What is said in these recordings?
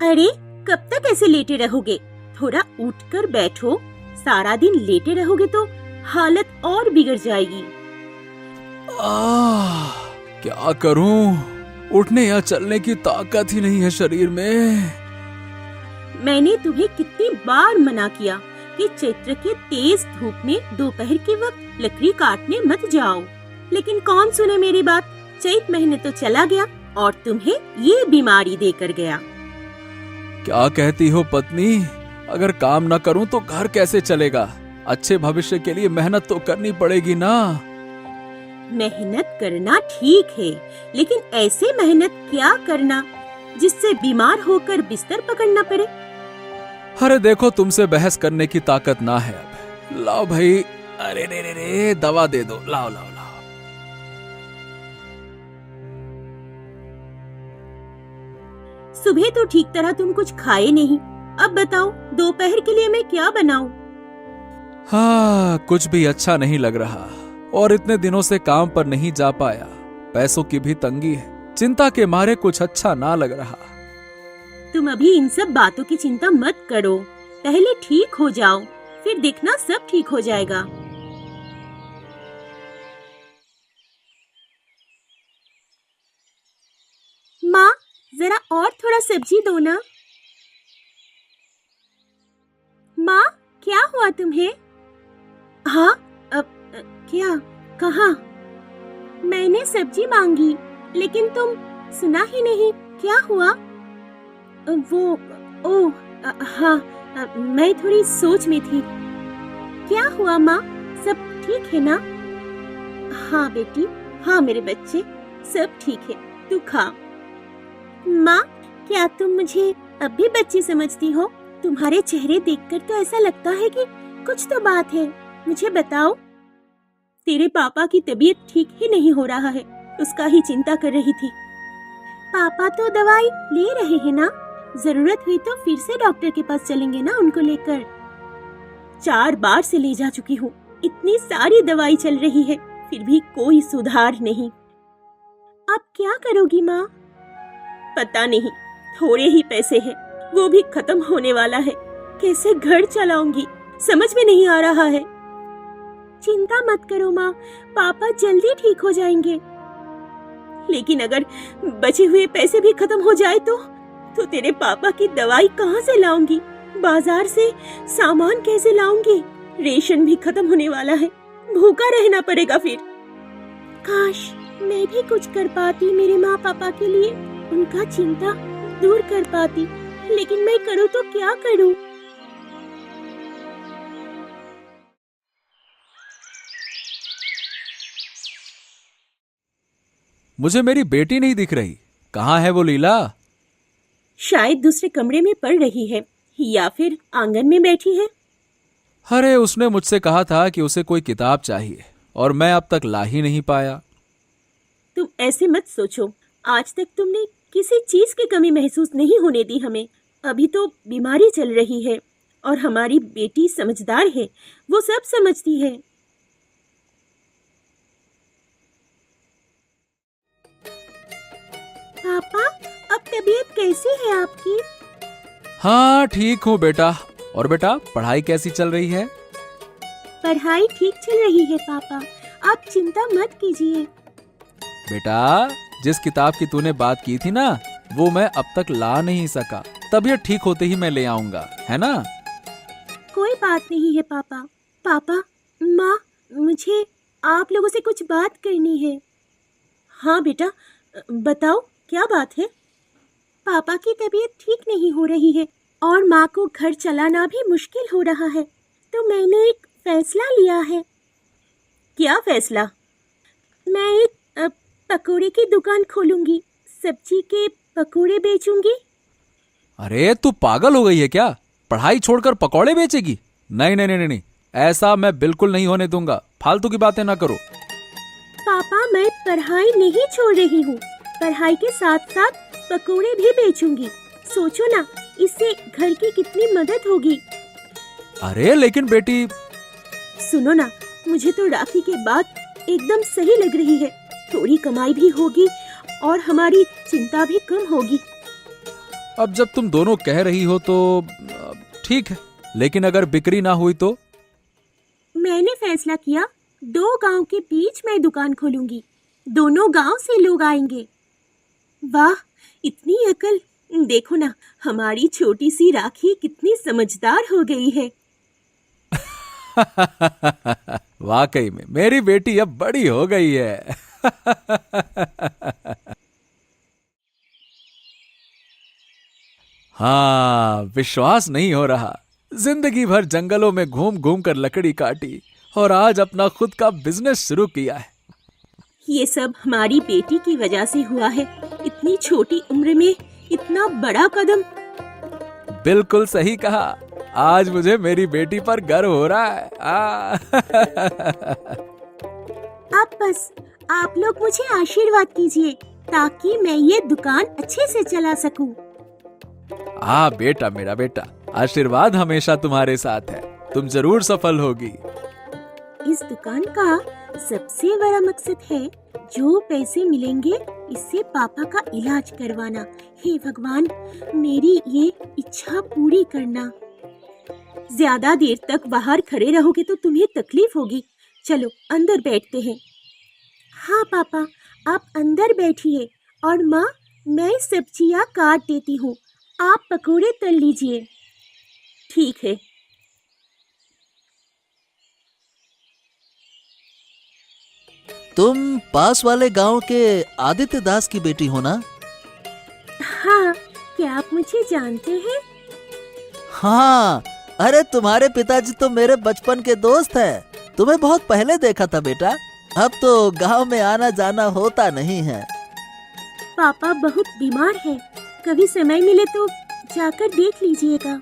अरे कब तक ऐसे लेटे रहोगे? थोड़ा उठकर बैठो। सारा दिन लेटे रहोगे तो हालत और बिगड़ जाएगी। क्या करूं? उठने या चलने की ताकत ही नहीं है शरीर में। मैंने तुम्हें कितनी बार मना किया कि चैत्र के तेज धूप में दोपहर के वक्त लकड़ी काटने मत जाओ, लेकिन कौन सुने मेरी बात। चैत महीने तो चला गया और तुम्हें ये बीमारी देकर गया। क्या कहती हो पत्नी? अगर काम न करूं तो घर कैसे चलेगा? अच्छे भविष्य के लिए मेहनत तो करनी पड़ेगी ना। मेहनत करना ठीक है, लेकिन ऐसे मेहनत क्या करना जिससे बीमार होकर बिस्तर पकड़ना पड़े। अरे देखो, तुमसे बहस करने की ताकत ना है अब। लाओ भाई, अरे रे रे रे, दवा दे दो। लाओ लाओ लाओ। सुबह तो ठीक तरह तुम कुछ खाए नहीं। अब बताओ दोपहर के लिए मैं क्या बनाऊं? हाँ, कुछ भी अच्छा नहीं लग रहा और इतने दिनों से काम पर नहीं जा पाया। पैसों की भी तंगी है, चिंता के मारे कुछ अच्छा ना लग रहा। तुम अभी इन सब बातों की चिंता मत करो, पहले ठीक हो जाओ, फिर देखना सब ठीक हो जाएगा। माँ, जरा और थोड़ा सब्जी दो ना। माँ, क्या हुआ तुम्हें? हाँ, क्या? कहाँ? मैंने सब्जी मांगी, लेकिन तुम सुना ही नहीं। क्या हुआ? हाँ, मैं थोड़ी सोच में थी। क्या हुआ माँ, सब ठीक है ना? हाँ बेटी, हाँ मेरे बच्चे, सब ठीक है, तू खा। माँ, क्या तुम मुझे अब भी बच्ची समझती हो? तुम्हारे चेहरे देखकर तो ऐसा लगता है कि कुछ तो बात है। मुझे बताओ। तेरे पापा की तबीयत ठीक ही नहीं हो रहा है, उसका ही चिंता कर रही थी। पापा तो दवाई ले रहे हैं ना? जरूरत हुई तो फिर से डॉक्टर के पास चलेंगे ना उनको लेकर। 4 बार से ले जा चुकी हूँ, इतनी सारी दवाई चल रही है, फिर भी कोई सुधार नहीं। अब क्या करोगी माँ? पता नहीं, थोड़े ही पैसे हैं, वो भी खत्म होने वाला है। कैसे घर चलाऊंगी समझ में नहीं आ रहा है। चिंता मत करो माँ, पापा जल्दी ठीक हो जाएंगे। लेकिन अगर बचे हुए पैसे भी खत्म हो जाए तो तेरे पापा की दवाई कहाँ से लाऊंगी? बाजार से सामान कैसे लाऊंगी? रेशन भी खत्म होने वाला है, भूखा रहना पड़ेगा फिर। काश मैं भी कुछ कर पाती मेरे माँ पापा के लिए, उनका चिंता दूर कर पाती, लेकिन मैं करूँ तो क्या करूँ? मुझे मेरी बेटी नहीं दिख रही, कहाँ है वो लीला? शायद दूसरे कमरे में पढ़ रही है या फिर आंगन में बैठी है। अरे उसने मुझसे कहा था कि उसे कोई किताब चाहिए और मैं अब तक ला ही नहीं पाया। तुम ऐसे मत सोचो, आज तक तुमने किसी चीज की कमी महसूस नहीं होने दी हमें। अभी तो बीमारी चल रही है और हमारी बेटी समझदार है, वो सब समझती है। पापा, अब तबीयत कैसी है आपकी? हाँ ठीक हूँ बेटा। और बेटा, पढ़ाई कैसी चल रही है? पढ़ाई ठीक चल रही है पापा, आप चिंता मत कीजिए। बेटा, जिस किताब की तूने बात की थी ना, वो मैं अब तक ला नहीं सका। तबीयत ठीक होते ही मैं ले आऊंगा, है ना? कोई बात नहीं है पापा। पापा, माँ, मुझे आप लोगों से कुछ बात करनी है। हाँ बेटा, बताओ क्या बात है? पापा की तबीयत ठीक नहीं हो रही है और माँ को घर चलाना भी मुश्किल हो रहा है, तो मैंने एक फैसला लिया है। क्या फैसला? मैं एक पकोड़े की दुकान खोलूंगी, सब्जी के पकोड़े बेचूंगी। अरे तू पागल हो गई है क्या? पढ़ाई छोड़कर पकौड़े बेचेगी? नहीं नहीं नहीं नहीं, ऐसा मैं बिल्कुल नहीं होने दूंगा। फालतू की बातें ना करो। पापा, मैं पढ़ाई नहीं छोड़ रही हूँ, पढ़ाई के साथ साथ पकोड़े भी बेचूंगी। सोचो ना, इससे घर की कितनी मदद होगी। अरे लेकिन बेटी। सुनो ना, मुझे तो राखी के बाद एकदम सही लग रही है। थोड़ी कमाई भी होगी और हमारी चिंता भी कम होगी। अब जब तुम दोनों कह रही हो तो ठीक है, लेकिन अगर बिक्री ना हुई तो? मैंने फैसला किया, 2 गांव के बीच मैं दुकान खोलूंगी। दोनों गांव से लोग आएंगे। वाह, इतनी अकल! देखो ना, हमारी छोटी सी राखी कितनी समझदार हो गई है। वाकई में मेरी बेटी अब बड़ी हो गई है। हाँ, विश्वास नहीं हो रहा। जिंदगी भर जंगलों में घूम घूम कर लकड़ी काटी और आज अपना खुद का बिजनेस शुरू किया है। ये सब हमारी बेटी की वजह से हुआ है। इतनी छोटी उम्र में इतना बड़ा कदम। बिल्कुल सही कहा। आज मुझे मेरी बेटी पर गर्व हो रहा है। अब बस आप लोग मुझे आशीर्वाद कीजिए ताकि मैं ये दुकान अच्छे से चला सकूं। बेटा, मेरा बेटा, आशीर्वाद हमेशा तुम्हारे साथ है। तुम जरूर सफल होगी। इस दुकान का सबसे बड़ा मकसद है, जो पैसे मिलेंगे इससे पापा का इलाज करवाना। हे भगवान, मेरी ये इच्छा पूरी करना। ज्यादा देर तक बाहर खड़े रहोगे तो तुम्हें तकलीफ होगी। चलो अंदर बैठते हैं। हाँ पापा, आप अंदर बैठिए और माँ, मैं सब्जियाँ काट देती हूँ, आप पकोड़े तल लीजिए। ठीक है। तुम पास वाले गांव के आदित्य दास की बेटी हो ना? हाँ, क्या आप मुझे जानते हैं? हाँ, अरे तुम्हारे पिताजी तो मेरे बचपन के दोस्त हैं। तुम्हें बहुत पहले देखा था बेटा। अब तो गांव में आना जाना होता नहीं है। पापा बहुत बीमार है, कभी समय मिले तो जाकर देख लीजिएगा।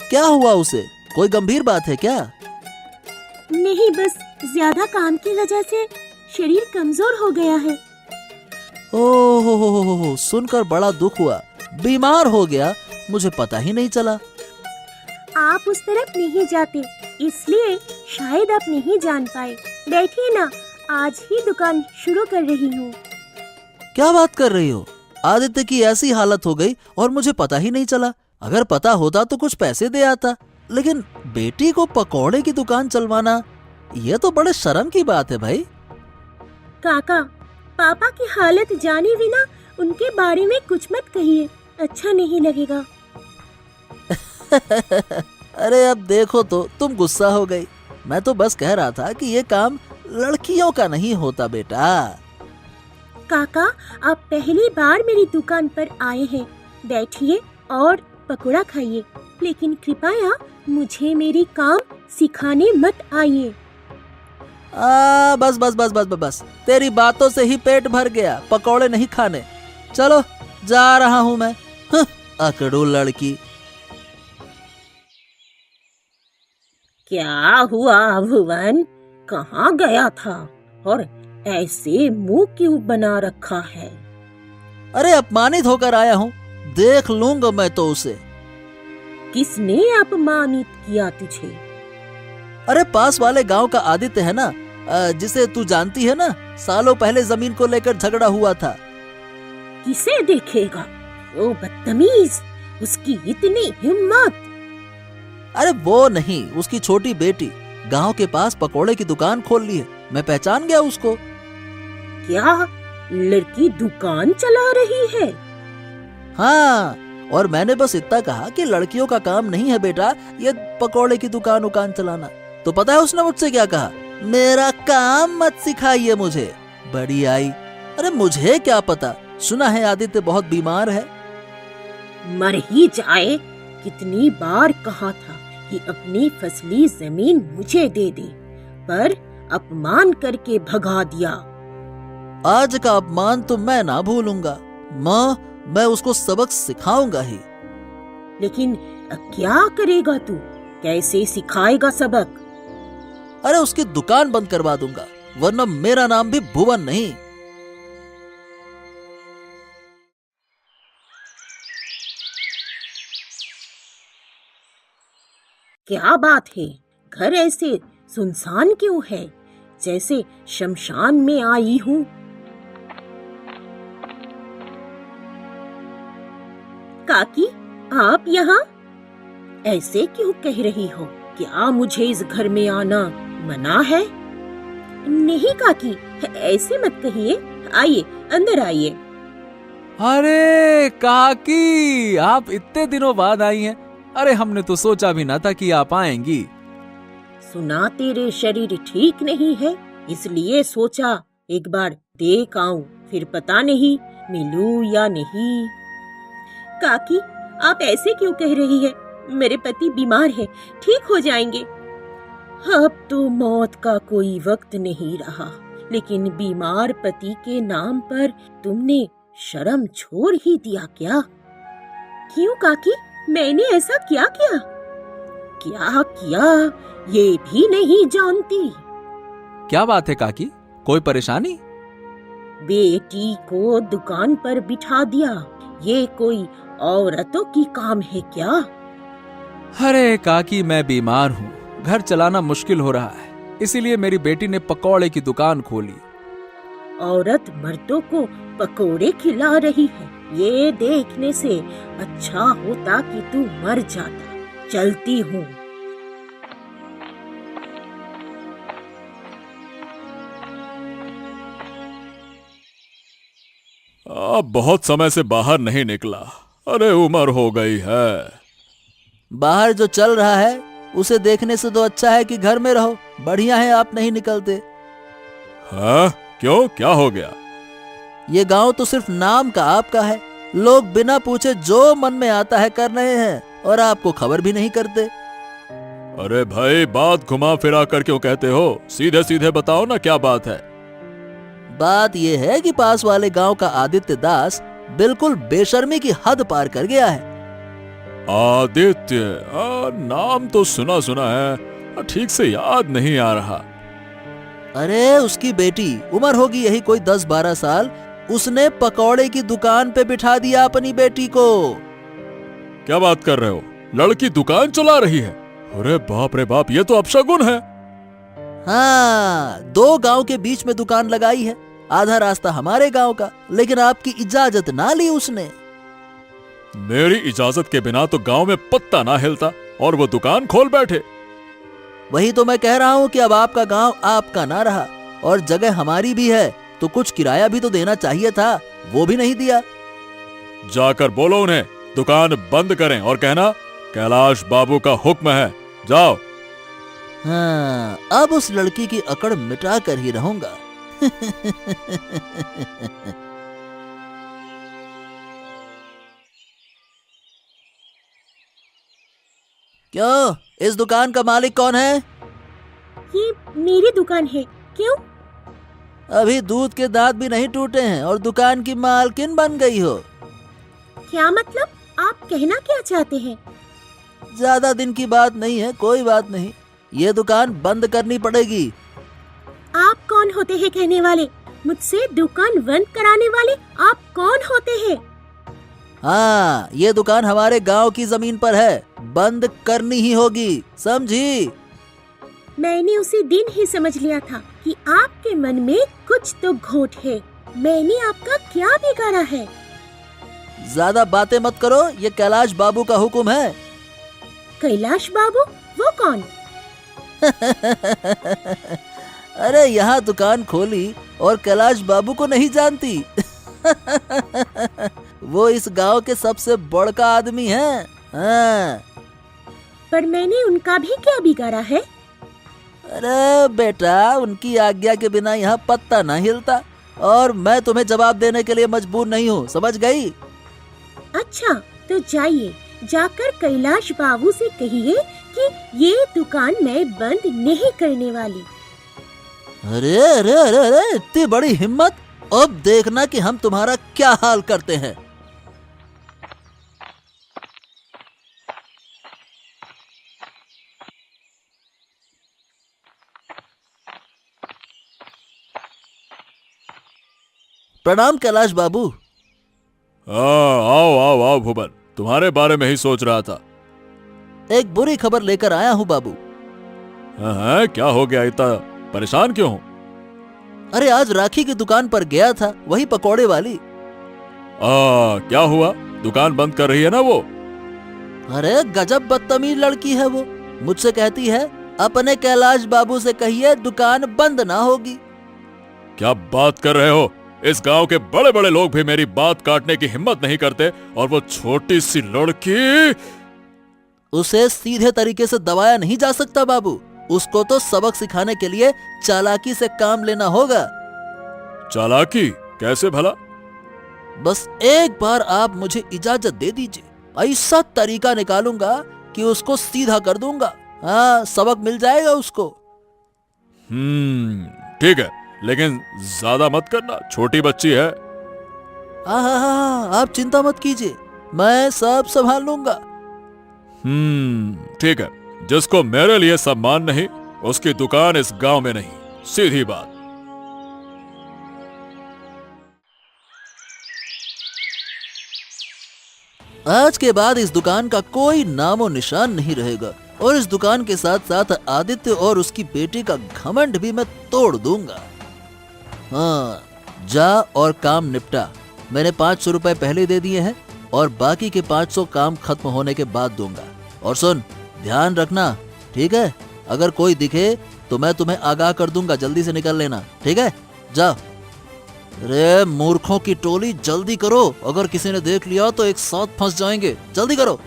क्या हुआ उसे? कोई गंभीर बात है क्या? नहीं, बस ज्यादा काम की वजह से शरीर कमजोर हो गया है। ओह, सुनकर बड़ा दुख हुआ। बीमार हो गया, मुझे पता ही नहीं चला। आप उस तरफ नहीं जाते, इसलिए शायद आप नहीं जान पाए। बैठिए ना, आज ही दुकान शुरू कर रही हूँ। क्या बात कर रही हो? आदित्य की ऐसी हालत हो गई और मुझे पता ही नहीं चला। अगर पता होता तो कुछ पैसे दे आता, लेकिन बेटी को पकौड़े की दुकान चलवाना, ये तो बड़े शर्म की बात है भाई। काका, पापा की हालत जाने बिना उनके बारे में कुछ मत कहिए, अच्छा नहीं लगेगा। अरे अब देखो तो तुम गुस्सा हो गई। मैं तो बस कह रहा था कि ये काम लड़कियों का नहीं होता बेटा। काका, आप पहली बार मेरी दुकान पर आए हैं। बैठिए और पकोड़ा खाइए, लेकिन कृपया मुझे मेरी काम सिखाने मत आइए। बस बस बस बस बस, तेरी बातों से ही पेट भर गया, पकौड़े नहीं खाने। चलो जा रहा हूँ मैं। अकड़ू लड़की। क्या हुआ भुवन, कहाँ गया था और ऐसे मुंह क्यों बना रखा है? अरे अपमानित होकर आया हूँ, देख लूंगा मैं तो उसे। किसने अपमानित किया तुझे? अरे पास वाले गांव का आदित्य है ना, जिसे तू जानती है ना, सालों पहले जमीन को लेकर झगड़ा हुआ था। किसे देखेगा वो बदतमीज, उसकी इतनी हिम्मत। अरे वो नहीं, उसकी छोटी बेटी गांव के पास पकोड़े की दुकान खोल ली है। मैं पहचान गया उसको। क्या लड़की दुकान चला रही है? हाँ, और मैंने बस इतना कहा कि लड़कियों का काम नहीं है बेटा ये पकोड़े की दुकान चलाना। तो पता है उसने मुझसे क्या कहा? मेरा काम मत सिखाइए मुझे, बड़ी आई। अरे मुझे क्या पता, सुना है आदित्य बहुत बीमार है। मर ही जाए, कितनी बार कहा था कि अपनी फसली जमीन मुझे दे दे, पर अपमान करके भगा दिया। आज का अपमान तो मैं ना भूलूंगा माँ, मैं उसको सबक सिखाऊंगा ही। लेकिन क्या करेगा तू? कैसे सिखाएगा सबक? अरे उसकी दुकान बंद करवा दूंगा, वरना मेरा नाम भी भुवन नहीं। क्या बात है, घर ऐसे सुनसान क्यों है, जैसे शमशान में आई हूँ। काकी, आप यहाँ ऐसे क्यों कह रही हो? क्या मुझे इस घर में आना मना है? नहीं काकी, ऐसे मत कहिए। आइए, अंदर आइए। अरे काकी, आप इतने दिनों बाद आई हैं। अरे हमने तो सोचा भी ना था कि आप आएंगी। सुना तेरे शरीर ठीक नहीं है, इसलिए सोचा एक बार देख आऊं, फिर पता नहीं मिलूं या नहीं। काकी, आप ऐसे क्यों कह रही है? मेरे पति बीमार है, ठीक हो जाएंगे। अब तो मौत का कोई वक्त नहीं रहा, लेकिन बीमार पति के नाम पर तुमने शर्म छोड़ ही दिया क्या? क्यों काकी, मैंने ऐसा क्या किया? क्या किया ये भी नहीं जानती। क्या बात है काकी, कोई परेशानी? बेटी को दुकान पर बिठा दिया, ये कोई औरतों की काम है क्या? अरे काकी, मैं बीमार हूँ, घर चलाना मुश्किल हो रहा है, इसीलिए मेरी बेटी ने पकौड़े की दुकान खोली। औरत मर्दों को पकोड़े खिला रही है, ये देखने से अच्छा होता कि तू मर जाता। चलती हूँ। अब बहुत समय से बाहर नहीं निकला। अरे उम्र हो गई है। बाहर जो चल रहा है उसे देखने से तो अच्छा है कि घर में रहो। बढ़िया है आप नहीं निकलते। हाँ, क्यों, क्या हो गया? ये गांव तो सिर्फ नाम का आपका है। लोग बिना पूछे जो मन में आता है कर रहे हैं और आपको खबर भी नहीं करते। अरे भाई, बात घुमा फिरा कर क्यों कहते हो? सीधे सीधे बताओ ना, क्या बात है? बात यह है कि पास वाले गांव का आदित्य दास बिल्कुल बेशर्मी की हद पार कर गया है। आदित्य? नाम तो सुना सुना है, ठीक से याद नहीं आ रहा। अरे उसकी बेटी, उम्र होगी यही कोई 10-12 साल, उसने पकौड़े की दुकान पे बिठा दिया अपनी बेटी को। क्या बात कर रहे हो? लड़की दुकान चला रही है? अरे बाप रे बाप, ये तो अपशगुन है। हाँ, 2 गांव के बीच में दुकान लगाई है। आधा रास्ता हमारे गांव का, लेकिन आपकी इजाजत ना ली उसने। मेरी इजाजत के बिना तो गांव में पत्ता ना हिलता, और वो दुकान खोल बैठे। वही तो मैं कह रहा हूँ कि अब आपका गांव आपका ना रहा और जगह हमारी भी है, तो कुछ किराया भी तो देना चाहिए था, वो भी नहीं दिया। जाकर बोलो उन्हें दुकान बंद करें और कहना कैलाश बाबू का हुक्म है, जाओ। हाँ, अब उस लड़की की अकड़ मिटा कर ही रहूंगा। क्यों, इस दुकान का मालिक कौन है? ये मेरी दुकान है। क्यों? अभी दूध के दांत भी नहीं टूटे हैं और दुकान की मालकिन बन गई हो। क्या मतलब? आप कहना क्या चाहते हैं? ज्यादा दिन की बात नहीं है, कोई बात नहीं, ये दुकान बंद करनी पड़ेगी। आप कौन होते हैं कहने वाले? मुझसे दुकान बंद कराने वाले आप कौन होते हैं? हाँ, ये दुकान हमारे गांव की जमीन पर है, बंद करनी ही होगी, समझी? मैंने उसी दिन ही समझ लिया था कि आपके मन में कुछ तो खोट है। मैंने आपका क्या बिगाड़ा है? ज्यादा बातें मत करो, ये कैलाश बाबू का हुक्म है। कैलाश बाबू? वो कौन? अरे यहाँ दुकान खोली और कैलाश बाबू को नहीं जानती? वो इस गांव के सबसे बड़का आदमी है। हाँ। पर मैंने उनका भी क्या बिगाड़ा है? अरे बेटा, उनकी आज्ञा के बिना यहाँ पत्ता ना हिलता, और मैं तुम्हें जवाब देने के लिए मजबूर नहीं हूँ, समझ गई? अच्छा, तो जाइए, जाकर कैलाश बाबू से कहिए कि ये दुकान मैं बंद नहीं करने वाली। अरे अरे अरे अरे, इतनी बड़ी हिम्मत! अब देखना कि हम तुम्हारा क्या हाल करते हैं। प्रणाम कैलाश बाबू। आओ आओ आओ भुवन, तुम्हारे बारे में ही सोच रहा था। एक बुरी खबर लेकर आया हूँ बाबू। हाँ, क्या हो गया? इतना परेशान क्यों हो? अरे आज राखी की दुकान पर गया था, वही पकौड़े वाली। क्या हुआ? दुकान बंद कर रही है ना वो। अरे गजब बदतमीज लड़की है वो। मुझसे कहती है अपने कैलाश बाबू से कहिए दुकान बंद ना होगी। क्या बात कर रहे हो? इस गांव के बड़े बड़े लोग भी मेरी बात काटने की हिम्मत नहीं करते, और वो छोटी सी लड़की। उसे सीधे तरीके से दबाया नहीं जा सकता बाबू। उसको तो सबक सिखाने के लिए चालाकी से काम लेना होगा। चालाकी कैसे भला? बस एक बार आप मुझे इजाजत दे दीजिए, ऐसा तरीका निकालूंगा कि उसको सीधा कर दूंगा। हाँ, सबक मिल जाएगा उसको। ठीक है, लेकिन ज्यादा मत करना, छोटी बच्ची है। हाँ, आप चिंता मत कीजिए, मैं सब संभाल लूंगा। ठीक है, जिसको मेरे लिए सम्मान नहीं उसकी दुकान इस गांव में नहीं, सीधी बात। आज के बाद इस दुकान का कोई नामो निशान नहीं रहेगा, और इस दुकान के साथ साथ आदित्य और उसकी बेटी का घमंड भी मैं तोड़ दूंगा। हाँ, जा और काम निपटा। मैंने 500 रुपए पहले दे दिए हैं, और बाकी के 500 काम खत्म होने के बाद दूंगा। और सुन, ध्यान रखना, ठीक है? अगर कोई दिखे तो मैं तुम्हें आगाह कर दूंगा, जल्दी से निकल लेना, ठीक है? जाओ। अरे मूर्खों की टोली, जल्दी करो, अगर किसी ने देख लिया तो एक साथ फंस जाएंगे, जल्दी करो।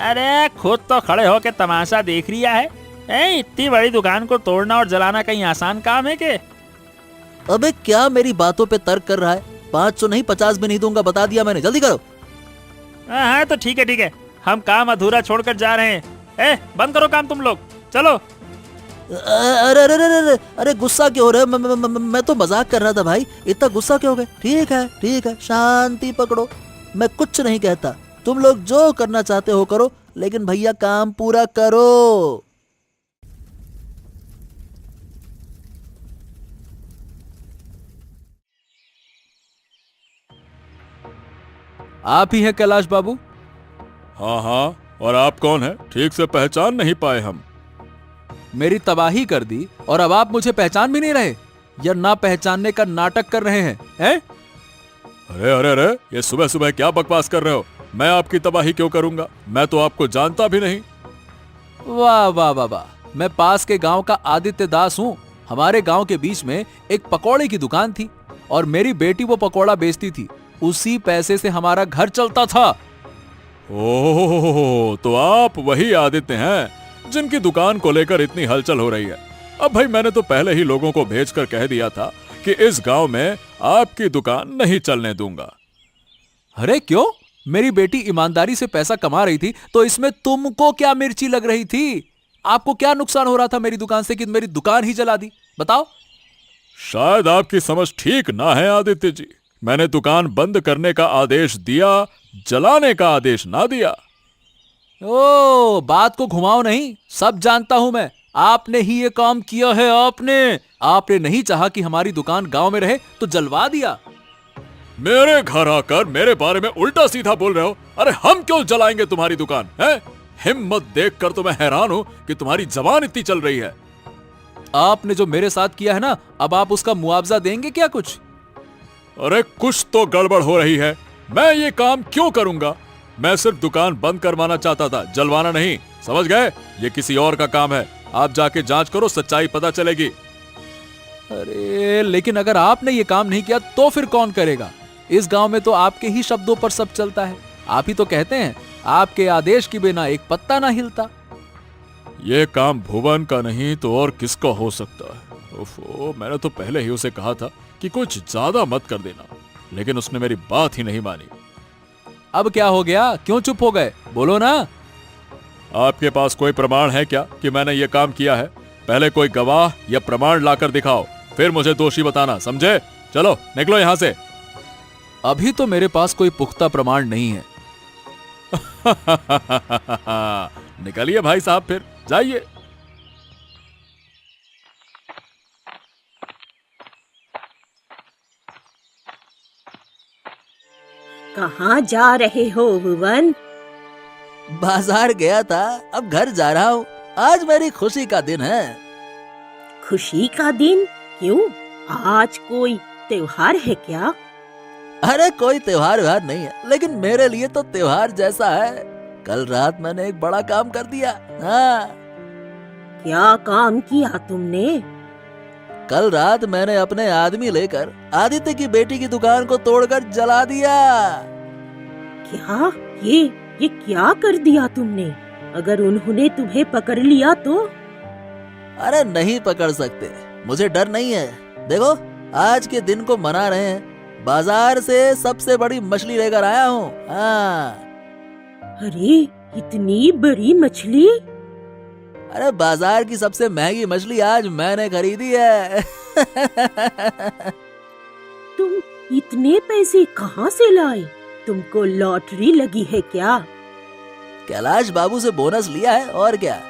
अरे खुद तो खड़े होके तमाशा देख रिया है। इतनी बड़ी दुकान को तोड़ना और जलाना कहीं आसान काम है के? अबे क्या मेरी बातों पे तर्क कर रहा है? 500 नहीं, 50 भी नहीं दूंगा, बता दिया मैंने, जल्दी करो। हाँ तो ठीक है, हम काम अधूरा छोड़कर जा रहे हैं। बंद करो काम तुम लोग, चलो। अरे अरे अरे अरे अरे गुस्सा क्यों हो रहे हो? मैं तो मजाक कर रहा था भाई, इतना गुस्सा क्यों हो गए? ठीक है, शांति पकड़ो, मैं कुछ नहीं कहता। तुम लोग जो करना चाहते हो करो, लेकिन भैया काम पूरा करो। आप ही हैं कैलाश बाबू? हाँ, और आप कौन है? ठीक से पहचान नहीं पाए हम। मेरी तबाही कर दी और अब आप मुझे पहचान भी नहीं रहे, या ना पहचानने का नाटक कर रहे हैं, हैं? अरे, ये सुबह सुबह क्या बकवास कर रहे हो? मैं आपकी तबाही क्यों करूंगा? मैं तो आपको जानता भी नहीं। वाह वाह वाह वाह, मैं पास के गांव का आदित्य दास हूँ। हमारे गांव के बीच में एक पकौड़े की दुकान थी, और मेरी बेटी वो पकौड़ा बेचती थी। उसी पैसे से हमारा घर चलता था। ओह, तो आप वही आदित्य हैं जिनकी दुकान को लेकर इतनी हलचल हो रही है। अब भाई, मैंने तो पहले ही लोगों को भेजकर कह दिया था कि इस गांव में आपकी दुकान नहीं चलने दूंगा। अरे क्यों? मेरी बेटी ईमानदारी से पैसा कमा रही थी, तो इसमें तुमको क्या मिर्ची लग रही थी? आपको क्या नुकसान हो रहा था मेरी दुकान से कि मेरी दुकान ही जला दी? बताओ। शायद आपकी समझ ठीक ना है आदित्य जी। मैंने दुकान बंद करने का आदेश दिया, जलाने का आदेश ना दिया। ओ, बात को घुमाओ नहीं, सब जानता हूं मैं। आपने ही ये काम किया है। आपने नहीं चाहा कि हमारी दुकान गांव में रहे तो जलवा दिया। मेरे घर आकर मेरे बारे में उल्टा सीधा बोल रहे हो? अरे हम क्यों जलाएंगे तुम्हारी दुकान, है? हिम्मत देखकर तो मैं हैरान हूं कि तुम्हारी जबान इतनी चल रही है। आपने जो मेरे साथ किया है ना, अब आप उसका मुआवजा देंगे क्या कुछ? अरे कुछ तो गड़बड़ हो रही है। मैं ये काम क्यों करूंगा? मैं सिर्फ दुकान बंद करवाना चाहता था, जलवाना नहीं, समझ गए? ये किसी और का काम है। आप जाके जांच करो, सच्चाई पता चलेगी। अरे लेकिन अगर आपने ये काम नहीं किया तो फिर कौन करेगा? इस गांव में तो आपके ही शब्दों पर सब चलता है। आप ही तो कहते हैं आपके आदेश के बिना एक पत्ता ना हिलता। ये काम भुवन का नहीं तो और किसका हो सकता है? ओफो, मैंने तो पहले ही उसे कहा था कि कुछ ज्यादा मत कर देना, लेकिन उसने मेरी बात ही नहीं मानी। अब क्या हो गया? क्यों चुप हो गए? बोलो ना। आपके पास कोई प्रमाण है क्या कि मैंने ये काम किया है? पहले कोई गवाह या प्रमाण लाकर दिखाओ, फिर मुझे दोषी बताना, समझे? चलो निकलो यहां से। अभी तो मेरे पास कोई पुख्ता प्रमाण नहीं है। निकलिए भाई साहब, फिर जाइए। कहाँ जा रहे हो भुवन? बाजार गया था, अब घर जा रहा हूँ। आज मेरी खुशी का दिन है। खुशी का दिन? क्यों? आज कोई त्योहार है क्या? अरे कोई त्योहार व्योहार नहीं है, लेकिन मेरे लिए तो त्योहार जैसा है। कल रात मैंने एक बड़ा काम कर दिया। हाँ, क्या काम किया तुमने? कल रात मैंने अपने आदमी लेकर आदित्य की बेटी की दुकान को तोड़कर जला दिया। क्या? ये क्या कर दिया तुमने? अगर उन्होंने तुम्हें पकड़ लिया तो? अरे नहीं पकड़ सकते, मुझे डर नहीं है। देखो, आज के दिन को मना रहे हैं। बाजार से सबसे बड़ी मछली लेकर आया हूँ। हाँ। अरे इतनी बड़ी मछली? अरे बाजार की सबसे महंगी मछली आज मैंने खरीदी है। तुम इतने पैसे कहाँ से लाए? तुमको लॉटरी लगी है क्या? कैलाश बाबू से बोनस लिया है और क्या।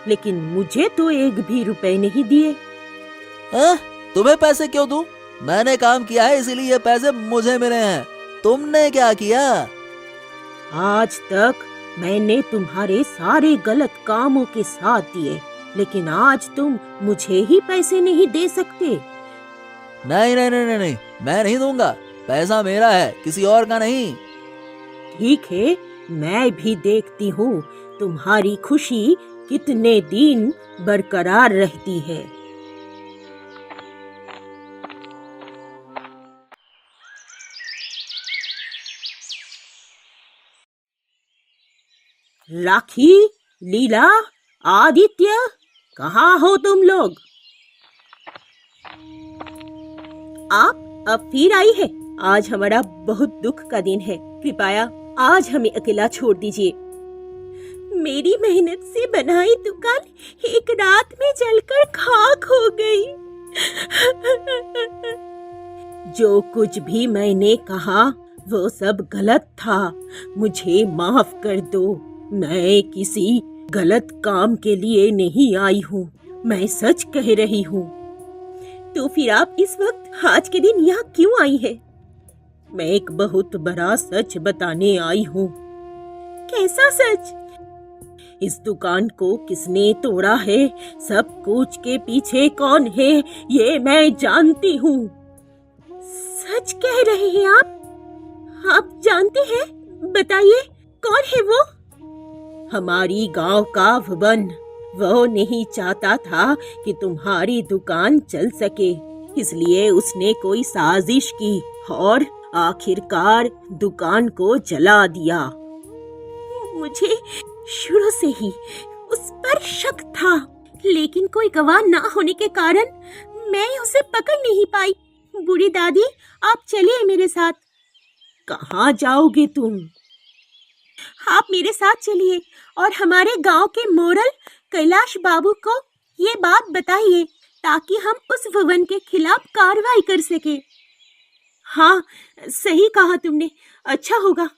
लेकिन मुझे तो एक भी रुपए नहीं दिए। तुम्हें पैसे क्यों दूं? मैंने काम किया है इसीलिए ये पैसे मुझे मिले हैं। तुमने क्या किया? आज तक मैंने तुम्हारे सारे गलत कामों के साथ दिए, लेकिन आज तुम मुझे ही पैसे नहीं दे सकते। नहीं नहीं नहीं नहीं, नहीं। मैं नहीं दूंगा। पैसा मेरा है, किसी और का नहीं। ठीक है, मैं भी देखती हूँ तुम्हारी खुशी कितने दिन बरकरार रहती है। राखी, लीला, आदित्य, कहाँ हो तुम लोग? आप अब फिर आई है। आज हमारा बहुत दुख का दिन है। कृपया आज हमें अकेला छोड़ दीजिए। मेरी मेहनत से बनाई दुकान एक रात में जलकर खाक हो गई। जो कुछ भी मैंने कहा वो सब गलत था। मुझे माफ कर दो। मैं किसी गलत काम के लिए नहीं आई हूँ। मैं सच कह रही हूँ। तो फिर आप इस वक्त आज के दिन यहाँ क्यों आई है? मैं एक बहुत बड़ा सच बताने आई हूँ। कैसा सच? इस दुकान को किसने तोड़ा है, सब कुछ के पीछे कौन है, ये मैं जानती हूँ। सच कह रहे हैं आप? आप जानते हैं? बताइए, कौन है वो? हमारी गांव का भुवन। वो नहीं चाहता था कि तुम्हारी दुकान चल सके, इसलिए उसने कोई साजिश की और आखिरकार दुकान को जला दिया। मुझे शुरू से ही उस पर शक था, लेकिन कोई गवाह ना होने के कारण मैं उसे पकड़ नहीं पाई। बूढ़ी दादी, आप चलिए मेरे साथ। कहाँ जाओगे तुम? आप मेरे साथ चलिए और हमारे गांव के मोरल कैलाश बाबू को ये बात बताइए, ताकि हम उस भुवन के खिलाफ कार्रवाई कर सके। हाँ, सही कहा तुमने, अच्छा होगा।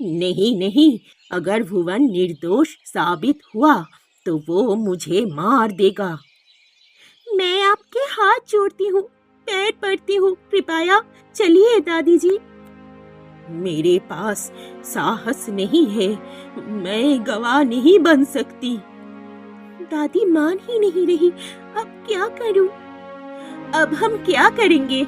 नहीं नहीं, अगर भुवन निर्दोष साबित हुआ तो वो मुझे मार देगा। मैं आपके हाथ जोड़ती हूँ, पैर पड़ती हूँ, कृपया चलिए दादी जी। मेरे पास साहस नहीं है, मैं गवाह नहीं बन सकती। दादी मान ही नहीं रही, अब क्या करूं? अब हम क्या करेंगे?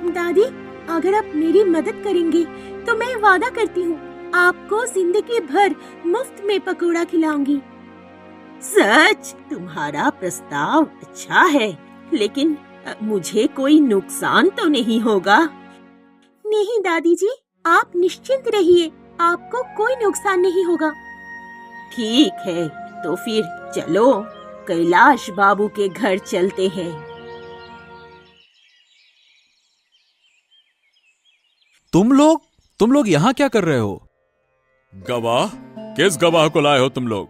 दादी, अगर आप मेरी मदद करेंगे तो मैं वादा करती हूँ आपको जिंदगी भर मुफ्त में पकौड़ा खिलाऊंगी। सच? तुम्हारा प्रस्ताव अच्छा है, लेकिन मुझे कोई नुकसान तो नहीं होगा? नहीं दादी जी, आप निश्चिंत रहिए, आपको कोई नुकसान नहीं होगा। ठीक है, तो फिर चलो कैलाश बाबू के घर चलते हैं। तुम लोग यहाँ क्या कर रहे हो? गवाह? किस गवाह को लाए हो तुम लोग?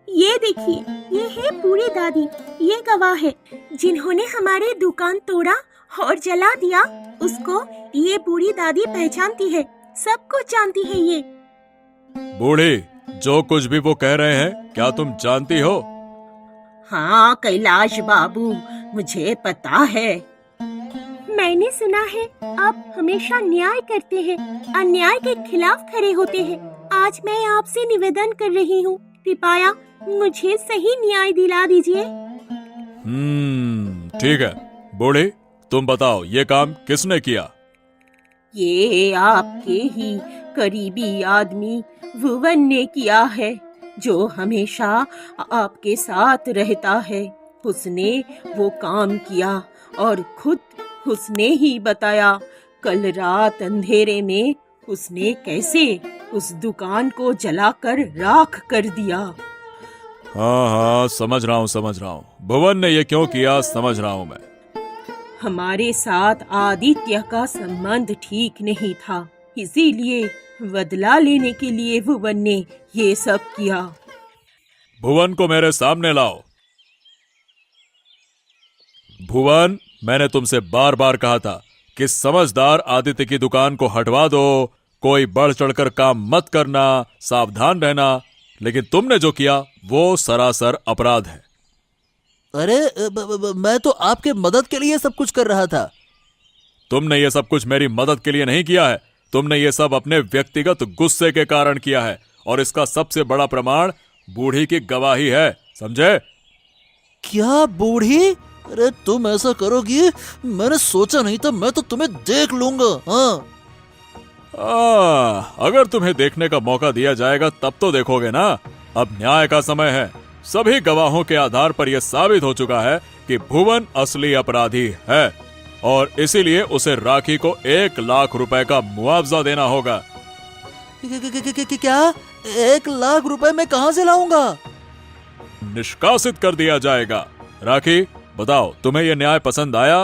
ये देखिए, ये है बूढ़ी दादी। ये गवाह है जिन्होंने हमारे दुकान तोड़ा और जला दिया। उसको ये बूढ़ी दादी पहचानती है, सब कुछ जानती है ये। बूढ़ी, जो कुछ भी वो कह रहे हैं, क्या तुम जानती हो? हाँ कैलाश बाबू, मुझे पता है। मैंने सुना है आप हमेशा न्याय करते हैं, अन्याय के खिलाफ खड़े होते हैं। आज मैं आपसे निवेदन कर रही हूँ, कृपया मुझे सही न्याय दिला दीजिए। ठीक है। बूढ़ी, तुम बताओ ये काम किसने किया? ये आपके ही करीबी आदमी भुवन ने किया है, जो हमेशा आपके साथ रहता है। उसने वो काम किया और खुद उसने ही बताया कल रात अंधेरे में उसने कैसे उस दुकान को जलाकर राख कर दिया। हाँ हाँ, समझ रहा हूँ। भुवन ने ये क्यों किया समझ रहा हूँ मैं। हमारे साथ आदित्य का संबंध ठीक नहीं था, इसीलिए बदला लेने के लिए भुवन ने ये सब किया। भुवन को मेरे सामने लाओ। भुवन, मैंने तुमसे बार बार कहा था कि समझदार आदित्य की दुकान को हटवा दो, कोई बढ़ चढ़कर काम मत करना, सावधान रहना, लेकिन तुमने जो किया वो सरासर अपराध है। अरे मैं तो आपके मदद के लिए सब कुछ कर रहा था। तुमने ये सब कुछ मेरी मदद के लिए नहीं किया है, तुमने ये सब अपने व्यक्तिगत गुस्से के कारण किया है, और इसका सबसे बड़ा प्रमाण बूढ़ी की गवाही है, समझे? क्या बूढ़ी? अरे तुम ऐसा करोगी मैंने सोचा नहीं था। मैं तो तुम्हें देख लूंगा। हाँ, अगर तुम्हें देखने का मौका दिया जाएगा तब तो देखोगे ना। अब न्याय का समय है। सभी गवाहों के आधार पर यह साबित हो चुका है कि भुवन असली अपराधी है, और इसीलिए उसे राखी को 1 लाख रुपए का मुआवजा देना होगा। क्या 1 लाख रुपए मैं कहां से लाऊंगा? निष्कासित कर दिया जाएगा। राखी, बताओ तुम्हें यह न्याय पसंद आया?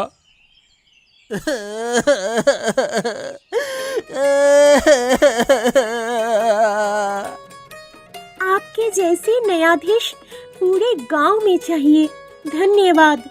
आपके जैसे न्यायाधीश पूरे गांव में चाहिए। धन्यवाद।